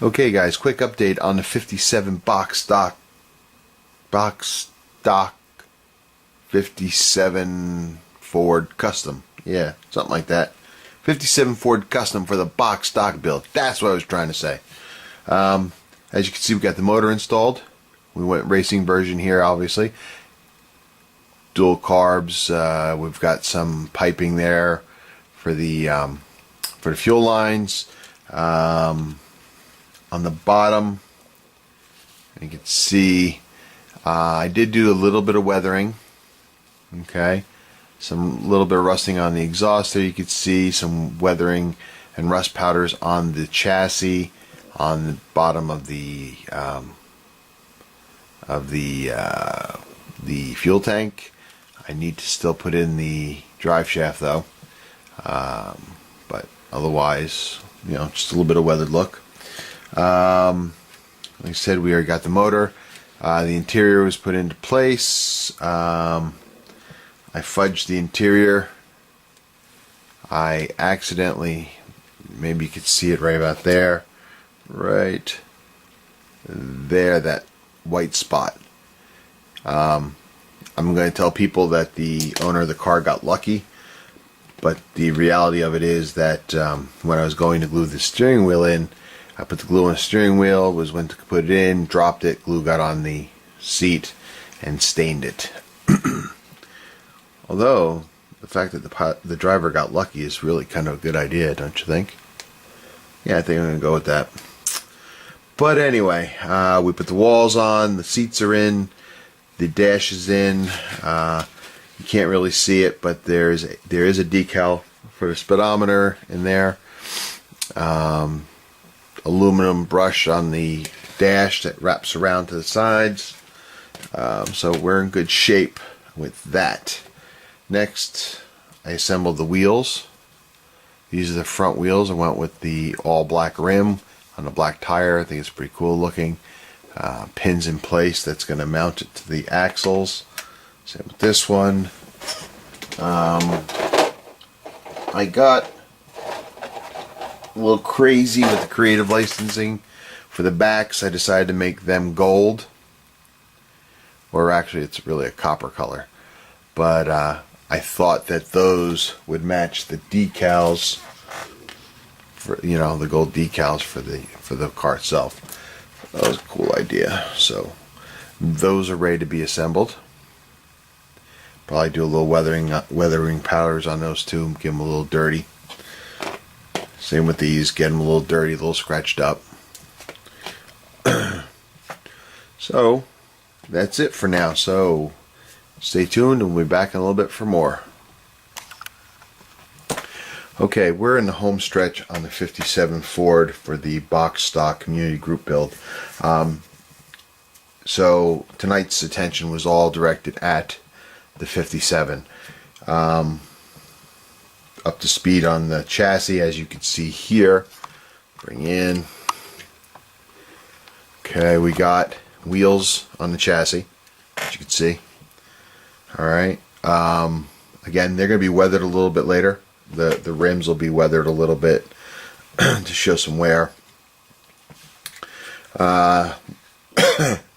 Okay guys, quick update on the 57 box stock 57 Ford Custom. Yeah, something like that. 57 Ford Custom for the box stock build. That's what I was trying to say. As you can see, we got the motor installed. We went racing version here, obviously. Dual carbs. We've got some piping there for the fuel lines. On the bottom, you can see I did do a little bit of weathering. Okay, some little bit of rusting on the exhaust there. You can see some weathering and rust powders on the chassis, on the bottom of the fuel tank. I need to still put in the drive shaft though, but otherwise, you know, just a little bit of weathered look. Like I said, we already got the motor. The interior was put into place. I fudged the interior. I accidentally, maybe you could see it right about there, right there, that white spot. I'm going to tell people that the owner of the car got lucky, but the reality of it is that when I was going to glue the steering wheel in, I put the glue on the steering wheel, went to put it in, dropped it, glue got on the seat and stained it. Although, the fact that the driver got lucky is really kind of a good idea, don't you think? Yeah, I think I'm going to go with that. But anyway, we put the walls on, the seats are in, the dash is in. You can't really see it, but there is a decal for the speedometer in there. Aluminum brush on the dash that wraps around to the sides. So we're in good shape with that. Next, I assembled the wheels. These are the front wheels. I went with the all black rim on a black tire. I think it's pretty cool looking. Pins in place that's going to mount it to the axles. Same with this one. I got a little crazy with the creative licensing for the backs. I decided to make them gold, or actually it's really a copper color, but I thought that those would match the decals for, you know, the gold decals for the car itself. That was a cool idea. So those are ready to be assembled. Probably do a little weathering powders on those too, give them a little dirty. Same with these, get them a little dirty, a little scratched up. So that's it for now. So stay tuned and we'll be back in a little bit for more. Okay, we're in the home stretch on the 57 Ford for the box stock community group build. So tonight's attention was all directed at the 57. Up to speed on the chassis, as you can see here. Bring in. Okay, we got wheels on the chassis, as you can see. Alright. Again, they're going to be weathered a little bit later. The rims will be weathered a little bit to show some wear. In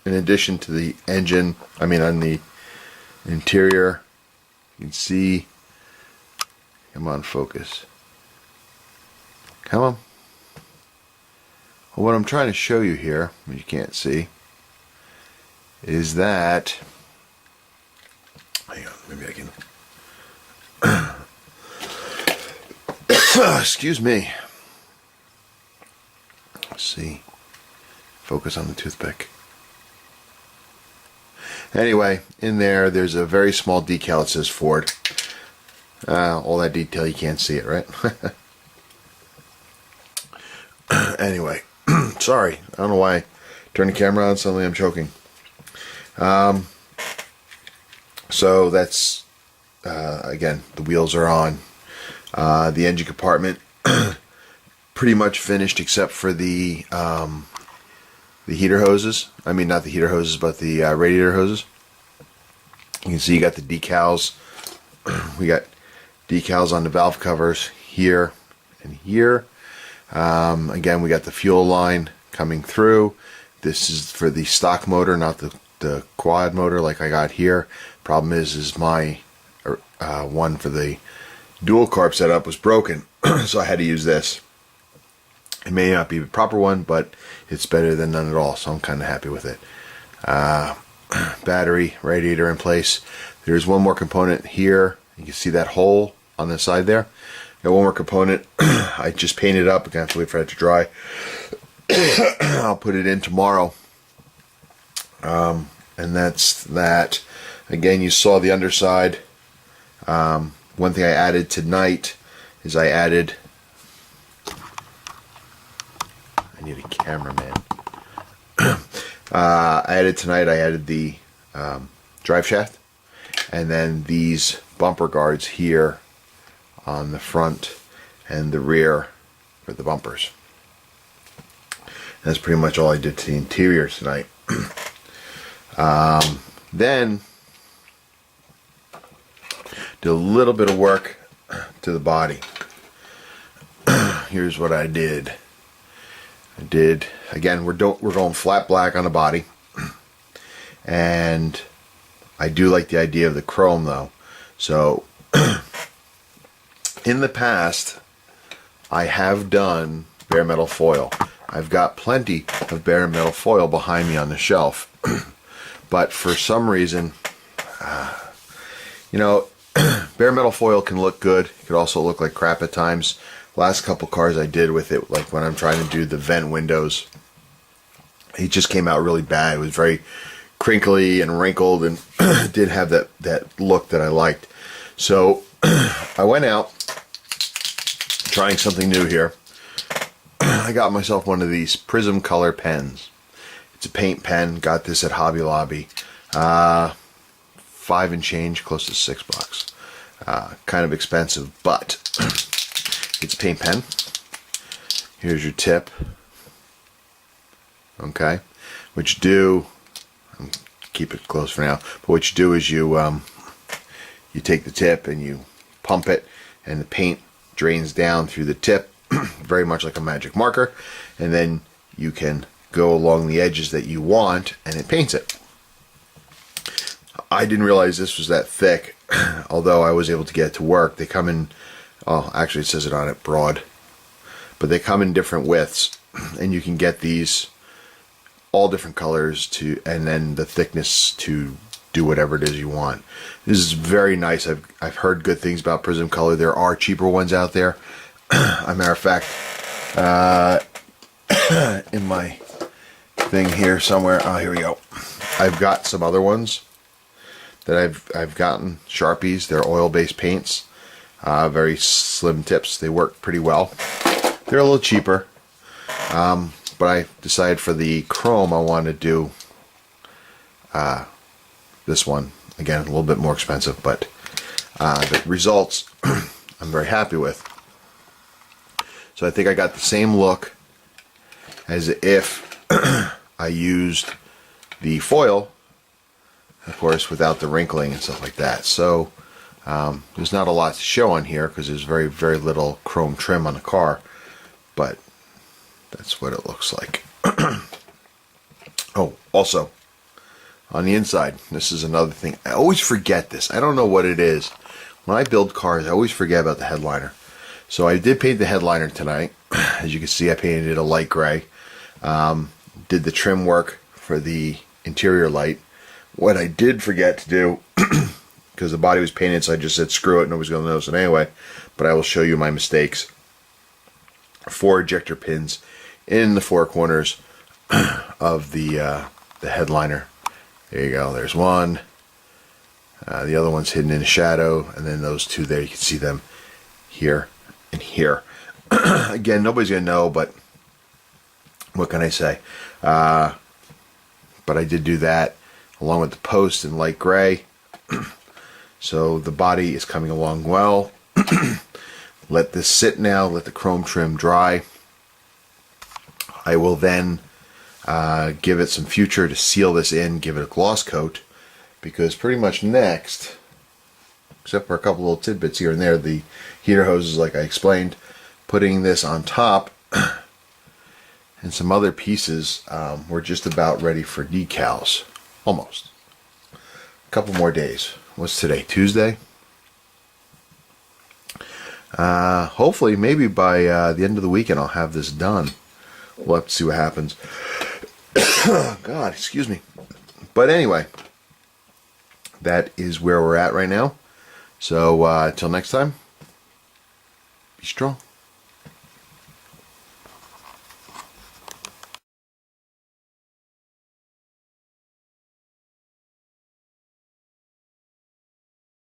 addition to the engine, on the interior, you can see. Come on, focus. Come on. Well, what I'm trying to show you here, which you can't see, is that, hang on, maybe I can excuse me. Let's see. Focus on the toothpick. Anyway, in there's a very small decal that says Ford. All that detail, you can't see it, right? Anyway, sorry. I don't know why I turned the camera on, suddenly I'm choking. So that's, again, the wheels are on. The engine compartment, pretty much finished except for the heater hoses. I mean, not the heater hoses, but the radiator hoses. You can see you got the decals. We got decals on the valve covers here and here. Again, we got the fuel line coming through. This is for the stock motor, not the quad motor like I got here. Problem is my one for the dual carb setup was broken, so I had to use this. It may not be the proper one, but it's better than none at all, so I'm kind of happy with it. Battery, radiator in place. There's one more component here. You can see that hole on the side there. Got one more component. I just painted up. I'm gonna have to wait for it to dry. I'll put it in tomorrow. And that's that. Again, you saw the underside. One thing I added tonight is I need a cameraman. I added the drive shaft, and then these bumper guards here on the front and the rear for the bumpers. That's pretty much all I did to the interior tonight. Then did a little bit of work to the body. Here's what I did. Again, we're going flat black on the body, and I do like the idea of the chrome though. So in the past, I have done bare metal foil. I've got plenty of bare metal foil behind me on the shelf, but for some reason, bare metal foil can look good. It could also look like crap at times. Last couple cars I did with it, like when I'm trying to do the vent windows, it just came out really bad. It was very crinkly and wrinkled, and didn't have that look that I liked. So I went out trying something new here. I got myself one of these Prismacolor pens. It's a paint pen. Got this at Hobby Lobby. $5 and change, close to $6. Kind of expensive, but it's a paint pen. Here's your tip. Okay, what you do, keep it close for now, but what you do is you take the tip and you pump it, and the paint drains down through the tip, very much like a magic marker, and then you can go along the edges that you want, and it paints it. I didn't realize this was that thick, although I was able to get it to work. They come in, oh, actually it says it on it, broad, but they come in different widths, and you can get these all different colors and then the thickness to do whatever it is you want. This is very nice. I've heard good things about Prismacolor. There are cheaper ones out there. As a matter of fact, in my thing here somewhere, oh, here we go. I've got some other ones that I've gotten, Sharpies. They're oil-based paints, very slim tips. They work pretty well. They're a little cheaper, but I decided for the chrome I want to do this one. Again, a little bit more expensive, but the results I'm very happy with. So I think I got the same look as if I used the foil, of course, without the wrinkling and stuff like that. So there's not a lot to show on here because there's very, very little chrome trim on the car, but that's what it looks like. Oh, also, on the inside, this is another thing. I always forget this. I don't know what it is. When I build cars, I always forget about the headliner. So I did paint the headliner tonight. As you can see, I painted it a light gray. Did the trim work for the interior light. What I did forget to do, because the body was painted, so I just said screw it, nobody's going to notice it anyway, but I will show you my mistakes. 4 ejector pins in the 4 corners of the headliner. There you go, there's one. The other one's hidden in the shadow, and then those 2 there, you can see them here and here. Again, nobody's going to know, but what can I say? But I did do that along with the post in light gray. So the body is coming along well. Let this sit now, let the chrome trim dry. I will then give it some future to seal this in, give it a gloss coat, because pretty much next, except for a couple little tidbits here and there, the heater hoses, like I explained, putting this on top, and some other pieces. We're just about ready for decals. Almost. A couple more days. What's today? Tuesday? Hopefully, maybe by the end of the weekend, I'll have this done. We'll have to see what happens. God, excuse me. But anyway, that is where we're at right now. So, until next time, be strong.